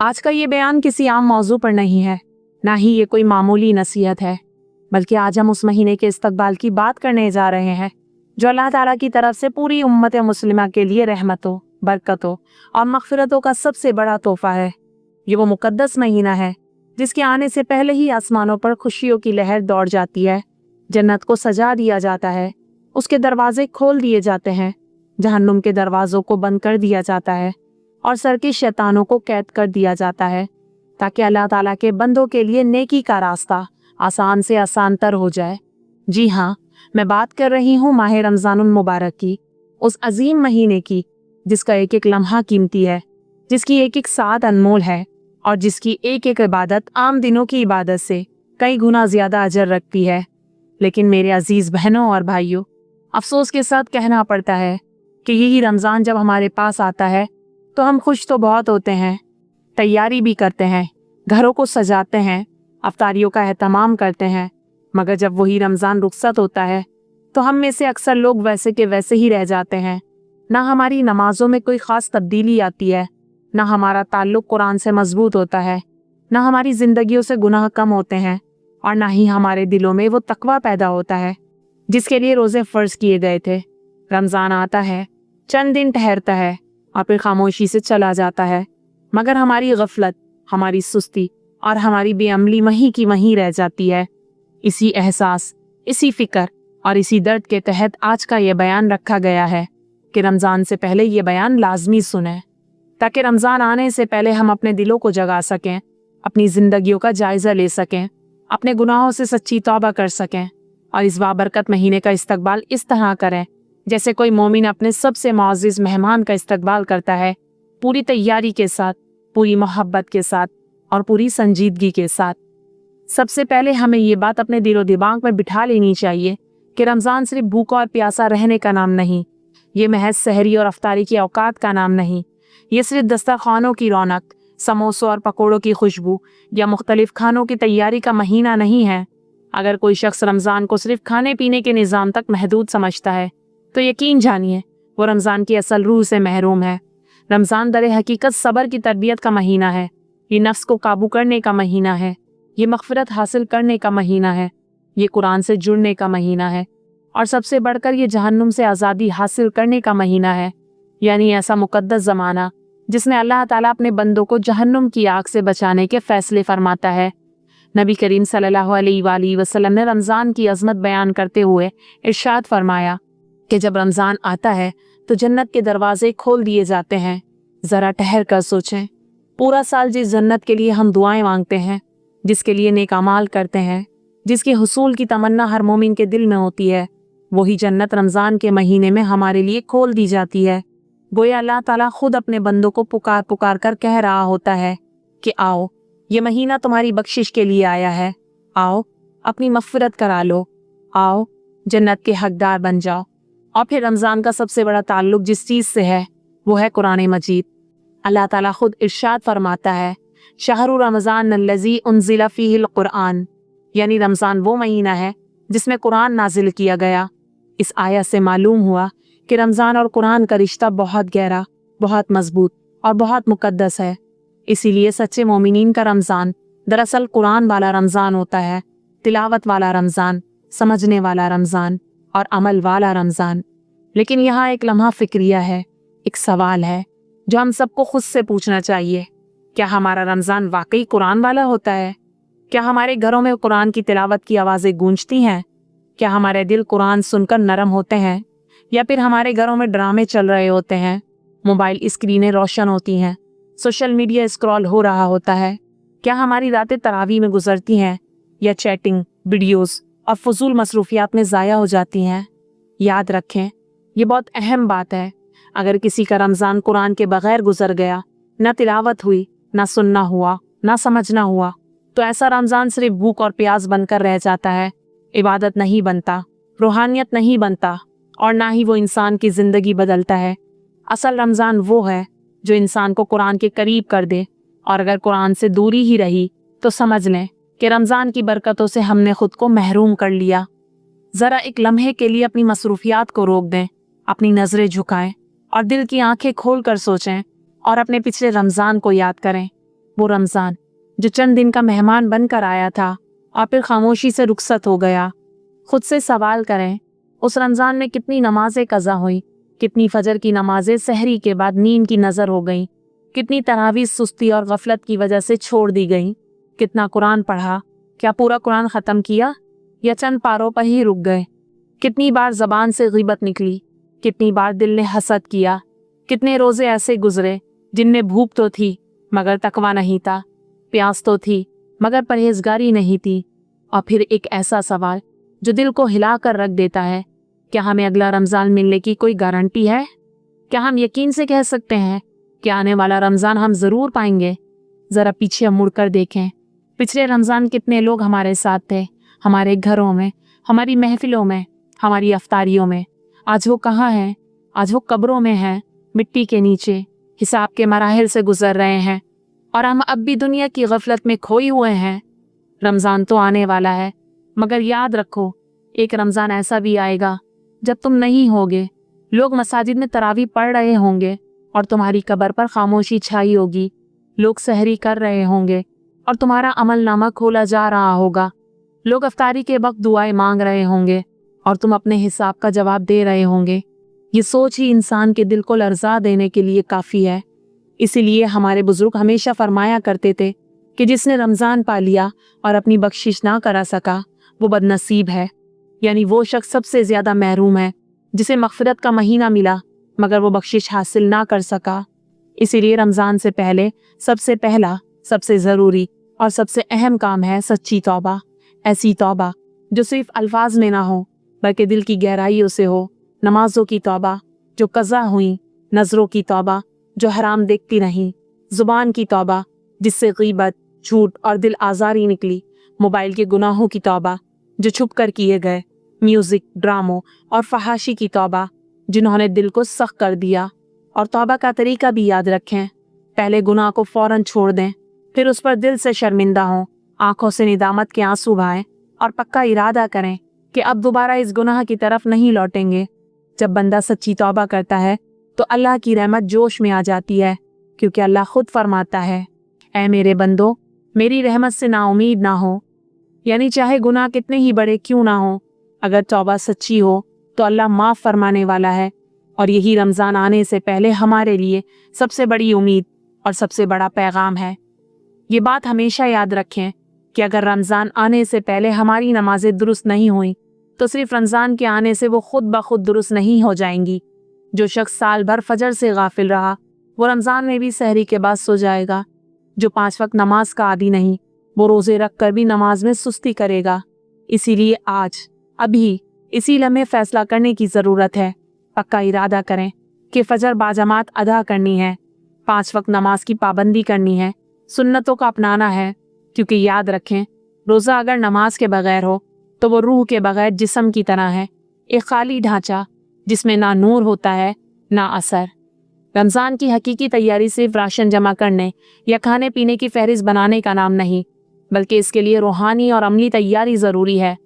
आज का ये बयान किसी आम मौजू पर नहीं है, ना ही ये कोई मामूली नसीहत है, बल्कि आज हम उस महीने के इस्तकबाल की बात करने जा रहे हैं जो अल्लाह ताला की तरफ से पूरी उम्मत मुस्लिमा के लिए रहमतों, बरकतों और मग़फ़िरतों का सबसे बड़ा तोहफा है। ये वो मुक़द्दस महीना है जिसके आने से पहले ही आसमानों पर खुशियों की लहर दौड़ जाती है, जन्नत को सजा दिया जाता है, उसके दरवाजे खोल दिए जाते हैं, जहन्नुम के दरवाज़ों को बंद कर दिया जाता है और सरकी शैतानों को कैद कर दिया जाता है, ताकि अल्लाह ताला के बंदों के लिए नेकी का रास्ता आसान से आसान तर हो जाए। जी हाँ, मैं बात कर रही हूँ माह रमज़ानुल मुबारक की, उस अजीम महीने की जिसका एक एक लम्हा कीमती है, जिसकी एक एक सात अनमोल है और जिसकी एक एक इबादत आम दिनों की इबादत से कई गुना ज़्यादा अजर रखती है। लेकिन मेरे अजीज़ बहनों और भाइयों, अफसोस के साथ कहना पड़ता है कि यही रमज़ान जब हमारे पास आता है तो हम खुश तो बहुत होते हैं, तैयारी भी करते हैं, घरों को सजाते हैं, अफ्तारियों का एहतमाम करते हैं, मगर जब वही रमज़ान रुखसत होता है तो हम में से अक्सर लोग वैसे के वैसे ही रह जाते हैं। ना हमारी नमाजों में कोई ख़ास तब्दीली आती है, ना हमारा ताल्लुक़ कुरान से मजबूत होता है, ना हमारी ज़िंदगियों से गुनाह कम होते हैं और ना ही हमारे दिलों में वो तकवा पैदा होता है जिसके लिए रोज़े फ़र्ज़ किए गए थे। रमज़ान आता है, चंद दिन ठहरता है और फिर खामोशी से चला जाता है, मगर हमारी गफलत, हमारी सुस्ती और हमारी बेअमली वहीं की वहीं रह जाती है। इसी एहसास, इसी फ़िक्र और इसी दर्द के तहत आज का ये बयान रखा गया है कि रमज़ान से पहले ये बयान लाजमी सुनें, ताकि रमज़ान आने से पहले हम अपने दिलों को जगा सकें, अपनी ज़िंदगियों का जायज़ा ले सकें, अपने गुनाहों से सच्ची तौबा कर सकें और इस बाबरकत महीने का इस्तकबाल इस तरह करें जैसे कोई मोमिन अपने सबसे मुअज़्ज़िज़ मेहमान का इस्तकबाल करता है, पूरी तैयारी के साथ, पूरी मोहब्बत के साथ और पूरी संजीदगी के साथ। सबसे पहले हमें ये बात अपने दिलो दिमाग में बिठा लेनी चाहिए कि रमज़ान सिर्फ भूखा और प्यासा रहने का नाम नहीं, ये महज सहरी और अफ्तारी की औकात का नाम नहीं, ये सिर्फ दस्तरखानों की रौनक, समोसों और पकौड़ों की खुशबू या मुख्तलिफ खानों की तैयारी का महीना नहीं है। अगर कोई शख्स रमज़ान को सिर्फ खाने पीने के निज़ाम तक महदूद समझता है तो यकीन जानिए वो रमज़ान की असल रूह से महरूम है। रमज़ान दर हकीकत सब्र की तरबियत का महीना है, ये नफ्स को काबू करने का महीना है, ये मग़फ़िरत हासिल करने का महीना है, ये कुरान से जुड़ने का महीना है और सबसे बढ़कर ये जहन्नुम से आज़ादी हासिल करने का महीना है। यानी ऐसा मुक़द्दस ज़माना जिसमें अल्लाह ताला अपने बंदों को जहन्नुम की आग से बचाने के फ़ैसले फरमाता है। नबी करीम सल्लल्लाहु अलैहि वसल्लम ने रमज़ान की अज़मत बयान करते हुए इरशाद फरमाया कि जब रमज़ान आता है तो जन्नत के दरवाजे खोल दिए जाते हैं। ज़रा ठहर कर सोचें, पूरा साल जिस जन्नत के लिए हम दुआएं मांगते हैं, जिसके लिए नेक अमाल करते हैं, जिसके हुसूल की तमन्ना हर मोमिन के दिल में होती है, वही जन्नत रमज़ान के महीने में हमारे लिए खोल दी जाती है। गोया अल्लाह ताला खुद अपने बंदों को पुकार पुकार कर कह रहा होता है कि आओ, ये महीना तुम्हारी बख्शिश के लिए आया है, आओ अपनी मग़फ़िरत करा लो, आओ जन्नत के हकदार बन जाओ। और फिर रमज़ान का सबसे बड़ा ताल्लुक़ जिस चीज़ से है वो है कुरान मजीद। अल्लाह ताला खुद इरशाद फरमाता है, शहरु रमज़ान अल्लज़ी उन्ज़िला फ़ीहिल क़ुरआन, यानी रमज़ान वो महीना है जिसमें कुरान नाजिल किया गया। इस आयत से मालूम हुआ कि रमज़ान और कुरान का रिश्ता बहुत गहरा, बहुत मजबूत और बहुत मुक़द्दस है। इसीलिए सच्चे मोमिनीन का रमज़ान दरअसल कुरान वाला रमज़ान होता है, तिलावत वाला रमज़ान, समझने वाला रमज़ान और अमल वाला रमज़ान। लेकिन यहाँ एक लम्हा फ़िक्रिया है, एक सवाल है जो हम सबको खुद से पूछना चाहिए। क्या हमारा रमज़ान वाकई कुरान वाला होता है? क्या हमारे घरों में कुरान की तिलावत की आवाज़ें गूंजती हैं? क्या हमारे दिल कुरान सुनकर नरम होते हैं या फिर हमारे घरों में ड्रामे चल रहे होते हैं, मोबाइल स्क्रीनें रोशन होती हैं, सोशल मीडिया स्क्रॉल हो रहा होता है? क्या हमारी रातें तरावी में गुजरती हैं या चैटिंग, वीडियोस और फजूल मसरूफियात में ज़ाया हो जाती हैं? याद रखें, ये बहुत अहम बात है। अगर किसी का रमज़ान कुरान के बग़ैर गुजर गया, ना तिलावत हुई, ना सुनना हुआ, ना समझना हुआ, तो ऐसा रमज़ान सिर्फ भूख और प्यास बनकर रह जाता है, इबादत नहीं बनता, रूहानियत नहीं बनता और ना ही वो इंसान की ज़िंदगी बदलता है। असल रमज़ान वो है जो इंसान को कुरान के करीब कर दे, और अगर कुरान से दूरी ही रही तो समझ लें कि रमज़ान की बरकतों से हमने खुद को महरूम कर लिया। ज़रा एक लम्हे के लिए अपनी मसरूफियात को रोक दें, अपनी नज़रें झुकाएं और दिल की आंखें खोल कर सोचें और अपने पिछले रमज़ान को याद करें। वो रमज़ान जो चंद दिन का मेहमान बनकर आया था और फिर खामोशी से रुखसत हो गया। खुद से सवाल करें, उस रमज़ान में कितनी नमाजें कज़ा हुई, कितनी फजर की नमाजें सहरी के बाद नींद की नज़र हो गई, कितनी तरावीह सुस्ती और गफलत की वजह से छोड़ दी गई, कितना कुरान पढ़ा, क्या पूरा कुरान ख़त्म किया या चंद पारों पर ही रुक गए, कितनी बार ज़बान से ग़ीबत निकली, कितनी बार दिल ने हसद किया, कितने रोज़े ऐसे गुजरे जिनमें भूख तो थी मगर तकवा नहीं था, प्यास तो थी मगर परहेजगारी नहीं थी। और फिर एक ऐसा सवाल जो दिल को हिला कर रख देता है, क्या हमें अगला रमज़ान मिलने की कोई गारंटी है? क्या हम यकीन से कह सकते हैं कि आने वाला रमज़ान हम ज़रूर पाएंगे? ज़रा पीछे मुड़कर देखें, पिछले रमज़ान कितने लोग हमारे साथ थे, हमारे घरों में, हमारी महफिलों में, हमारी अफ्तारियों में। आज वो कहाँ हैं? आज वो कब्रों में हैं, मिट्टी के नीचे हिसाब के मराहिल से गुजर रहे हैं और हम अब भी दुनिया की गफलत में खोए हुए हैं। रमज़ान तो आने वाला है, मगर याद रखो एक रमज़ान ऐसा भी आएगा जब तुम नहीं होगे। लोग मसाजिद में तरावी पढ़ रहे होंगे और तुम्हारी कब्र पर खामोशी छाई होगी। लोग सहरी कर रहे होंगे और तुम्हारा अमलनामा खोला जा रहा होगा। लोग अफ्तारी के वक्त दुआएं मांग रहे होंगे और तुम अपने हिसाब का जवाब दे रहे होंगे। ये सोच ही इंसान के दिल को लर्जा देने के लिए काफ़ी है। इसीलिए हमारे बुजुर्ग हमेशा फरमाया करते थे कि जिसने रमज़ान पा लिया और अपनी बख्शिश ना करा सका वो बदनसीब है, यानी वो शख्स सबसे ज़्यादा महरूम है जिसे मग़फ़िरत का महीना मिला मगर वो बख्शिश हासिल ना कर सका। इसीलिए रमज़ान से पहले सबसे पहला, सबसे ज़रूरी और सबसे अहम काम है सच्ची तौबा। ऐसी तौबा जो सिर्फ अल्फाज में ना हो बल्कि दिल की गहराइयों से हो। नमाजों की तौबा जो कज़ा हुई, नज़रों की तौबा जो हराम देखती नहीं, ज़ुबान की तौबा जिससे ग़ीबत, झूठ और दिल आज़ारी निकली, मोबाइल के गुनाहों की तौबा जो छुप कर किए गए, म्यूज़िक, ड्रामों और फहाशी की तौबा जिन्होंने दिल को सख्त कर दिया। और तौबा का तरीका भी याद रखें, पहले गुनाह को फ़ौरन छोड़ दें, फिर उस पर दिल से शर्मिंदा हों, आँखों से निदामत के आंसू बहाएं और पक्का इरादा करें कि अब दोबारा इस गुनाह की तरफ नहीं लौटेंगे। जब बंदा सच्ची तौबा करता है तो अल्लाह की रहमत जोश में आ जाती है, क्योंकि अल्लाह खुद फरमाता है, ऐ मेरे बंदो मेरी रहमत से नाउमीद ना हो। यानी चाहे गुनाह कितने ही बड़े क्यों ना हो, अगर तौबा सच्ची हो तो अल्लाह माफ़ फरमाने वाला है। और यही रमज़ान आने से पहले हमारे लिए सबसे बड़ी उम्मीद और सबसे बड़ा पैगाम है। ये बात हमेशा याद रखें कि अगर रमज़ान आने से पहले हमारी नमाजें दुरुस्त नहीं हुई तो सिर्फ रमज़ान के आने से वो खुद ब खुद दुरुस्त नहीं हो जाएंगी। जो शख्स साल भर फजर से गाफिल रहा वो रमज़ान में भी सहरी के बाद सो जाएगा। जो 5 वक्त नमाज का आदी नहीं वो रोज़े रख कर भी नमाज में सुस्ती करेगा। इसीलिए आज अभी इसी लम्हे फ़ैसला करने की ज़रूरत है। पक्का इरादा करें कि फ़जर बाजमात अदा करनी है, 5 वक्त नमाज की पाबंदी करनी है, सुन्नतों का अपनाना है। क्योंकि याद रखें रोज़ा अगर नमाज के बगैर हो तो वो रूह के बगैर जिस्म की तरह है, एक खाली ढांचा जिसमें ना नूर होता है ना असर। रमज़ान की हकीकी तैयारी सिर्फ राशन जमा करने या खाने पीने की फहरिस्त बनाने का नाम नहीं, बल्कि इसके लिए रूहानी और अमली तैयारी ज़रूरी है।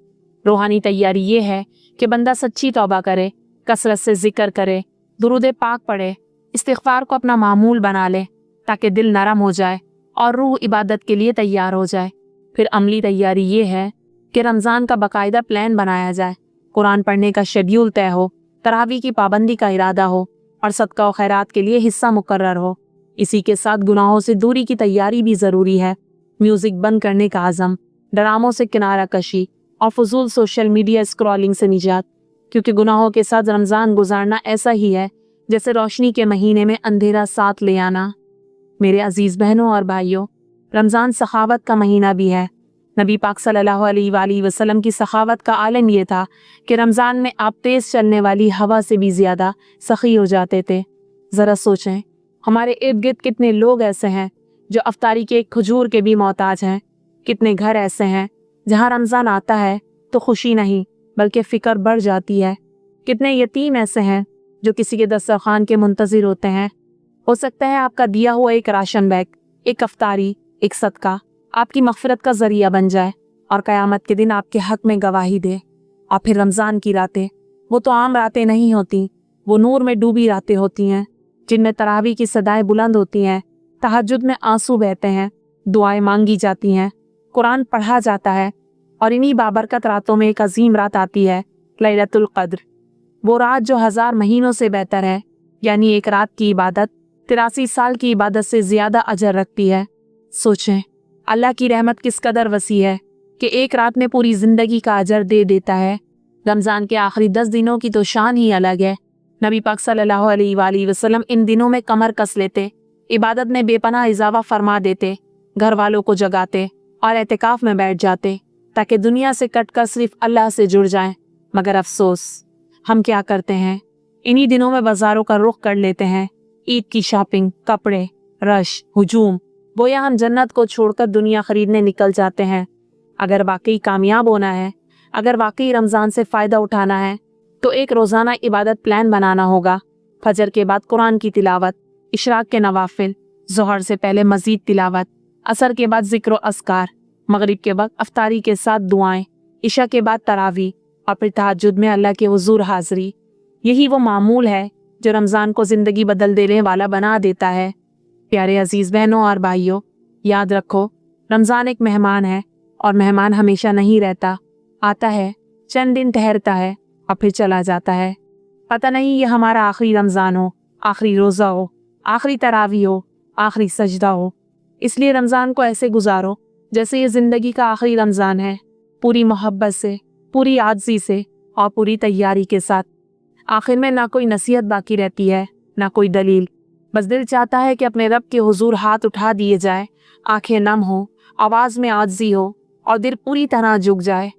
रूहानी तैयारी ये है कि बंदा सच्ची तौबा करे, कसरत से ज़िक्र करे, दुरूद पाक पढ़े, इस्तिग़फ़ार को अपना मामूल बना ले ताकि दिल नरम हो जाए और रूह इबादत के लिए तैयार हो जाए। फिर अमली तैयारी ये है कि रमज़ान का बाकायदा प्लान बनाया जाए, कुरान पढ़ने का शेड्यूल तय हो, तरावी की पाबंदी का इरादा हो और सदका व खैरात के लिए हिस्सा मुकर्रर हो। इसी के साथ गुनाहों से दूरी की तैयारी भी ज़रूरी है। म्यूज़िक बंद करने का आज़म, ड्रामों से किनारा कशी और फजूल सोशल मीडिया स्क्रॉलिंग से निजात। क्योंकि गुनाहों के साथ रमज़ान गुजारना ऐसा ही है जैसे रोशनी के महीने में अंधेरा साथ ले आना। मेरे अजीज़ बहनों और भाइयों, रमज़ान सखावत का महीना भी है। नबी पाक सल्लल्लाहु अलैहि वसल्लम की सखावत का आलम ये था कि रमज़ान में आप तेज़ चलने वाली हवा से भी ज़्यादा सखी हो जाते थे। ज़रा सोचें, हमारे इर्द गिर्द कितने लोग ऐसे हैं जो अफ्तारी के एक खजूर के भी मोहताज हैं। कितने घर ऐसे हैं जहाँ रमज़ान आता है तो खुशी नहीं बल्कि फ़िक्र बढ़ जाती है। कितने यतीम ऐसे हैं जो किसी के दस्तरखान के मुंतज़िर होते हैं। हो सकता है आपका दिया हुआ एक राशन बैग, एक अफ्तारी, एक सदका आपकी मग़फ़िरत का ज़रिया बन जाए और क़यामत के दिन आपके हक़ में गवाही दे। और फिर रमज़ान की रातें, वो तो आम रातें नहीं होती, वो नूर में डूबी रातें होती हैं जिनमें तरावी की सदाएं बुलंद होती हैं, तहज्जुद में आंसू बहते हैं दुआएं मांगी जाती हैं, कुरान पढ़ा जाता है और इन्हीं बाबरकत रातों में एक अजीम रात आती है, लैलतुल क़द्र। वो रात जो 1000 महीनों से बेहतर है, यानी एक रात की इबादत 83 साल की इबादत से ज़्यादा अजर रखती है। सोचें अल्लाह की रहमत किस कदर वसी है कि एक रात में पूरी ज़िंदगी का अजर दे देता है। रमज़ान के आखिरी 10 दिनों की तो शान ही अलग है। नबी पाक सल्लल्लाहु अलैहि वसल्लम इन दिनों में कमर कस लेते, इबादत में बेपनाह इजाफा फरमा देते, घर वालों को जगाते और एतिकाफ में बैठ जाते ताकि दुनिया से कटकर सिर्फ अल्लाह से जुड़ जाएं। मगर अफसोस, हम क्या करते हैं, इन्हीं दिनों में बाज़ारों का रुख कर लेते हैं। ईद की शॉपिंग, कपड़े, रश, हुजूम, गोया हम जन्नत को छोड़कर दुनिया खरीदने निकल जाते हैं। अगर वाकई कामयाब होना है, अगर वाकई रमज़ान से फ़ायदा उठाना है, तो एक रोज़ाना इबादत प्लान बनाना होगा। फजर के बाद कुरान की तिलावत, इशराक के नवाफिल, ज़ोहर से पहले मज़ीद तिलावत, असर के बाद ज़िक्र अस्कार, मगरिब के वक्त अफ्तारी के साथ दुआएं, इशा के बाद तरावी और फिर तहज्जुद में अल्लाह के हुज़ूर हाज़री। यही वो मामूल है जो रमज़ान को ज़िंदगी बदल देने वाला बना देता है। प्यारे अजीज़ बहनों और भाइयों, याद रखो, रमज़ान एक मेहमान है और मेहमान हमेशा नहीं रहता। आता है, चंद दिन ठहरता है और फिर चला जाता है। पता नहीं ये हमारा आखिरी रमज़ान हो, आखिरी रोज़ा हो, आखिरी तरावी हो, आखिरी सजदा हो। इसलिए रमज़ान को ऐसे गुजारो जैसे ये ज़िंदगी का आखिरी रमज़ान है, पूरी मोहब्बत से, पूरी आज़ी से और पूरी तैयारी के साथ। आखिर में ना कोई नसीहत बाकी रहती है, ना कोई दलील। बस दिल चाहता है कि अपने रब के हुजूर हाथ उठा दिए जाए, आंखें नम हो, आवाज़ में आज़ी हो और दिल पूरी तरह झुक जाए।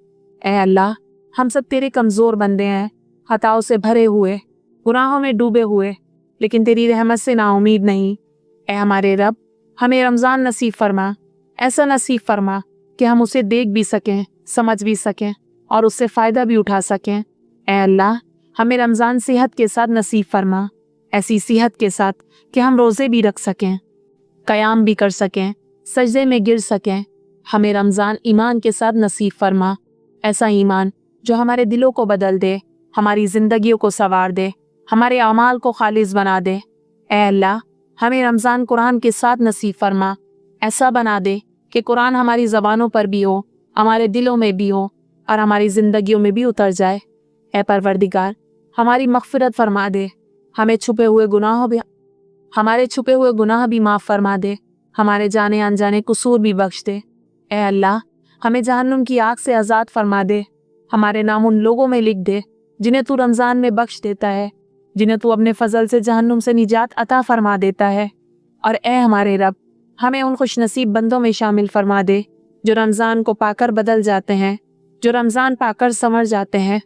ऐ अल्लाह, हम सब तेरे कमज़ोर बंदे हैं, खताओं से भरे हुए, गुनाहों में डूबे हुए, लेकिन तेरी रहमत से नाउमीद नहीं। ऐ हमारे रब, हमें रमज़ान नसीब फरमा, ऐसा नसीब फरमा कि हम उसे देख भी सकें, समझ भी सकें और उससे फ़ायदा भी उठा सकें। ऐ अल्लाह, हमें रमज़ान सेहत के साथ नसीब फरमा, ऐसी सेहत के साथ कि हम रोज़े भी रख सकें, क़याम भी कर सकें, सजदे में गिर सकें। हमें रमज़ान ईमान के साथ नसीब फरमा, ऐसा ईमान जो हमारे दिलों को बदल दे, हमारी ज़िंदगियों को संवार दे, हमारे अमाल को खालिस बना दे। ऐ अल्लाह, हमें रमज़ान कुरान के साथ नसीब फरमा, ऐसा बना दे कि कुरान हमारी ज़बानों पर भी हो, हमारे दिलों में भी हो और हमारी ज़िंदगियों में भी उतर जाए। ऐ परवरदिगार, हमारी मग़फ़िरत फरमा दे, हमारे छुपे हुए गुनाह भी माफ़ फरमा दे, हमारे जाने अनजाने कसूर भी बख्श दे। ऐ अल्लाह, हमें जहन्नुम की आग से आज़ाद फरमा दे, हमारे नाम उन लोगों में लिख दे जिन्हें तू रमज़ान में बख्श देता है, जिन्हें तू अपने फजल से जहन्नुम से निजात अता फरमा देता है। और ऐ हमारे रब, हमें उन खुशनसीब बंदों में शामिल फरमा दे जो रमज़ान को पाकर बदल जाते हैं, जो रमज़ान पाकर संवर जाते हैं,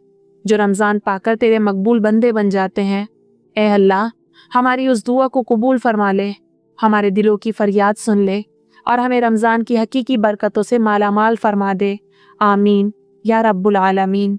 जो रमज़ान पाकर तेरे मकबूल बंदे बन जाते हैं। ऐ अल्लाह, हमारी उस दुआ को कबूल फरमा ले, हमारे दिलों की फरियाद सुन ले और हमें रमज़ान की हकीकी बरकतों से मालामाल फरमा दे। आमीन या रब्बुल आलमीन।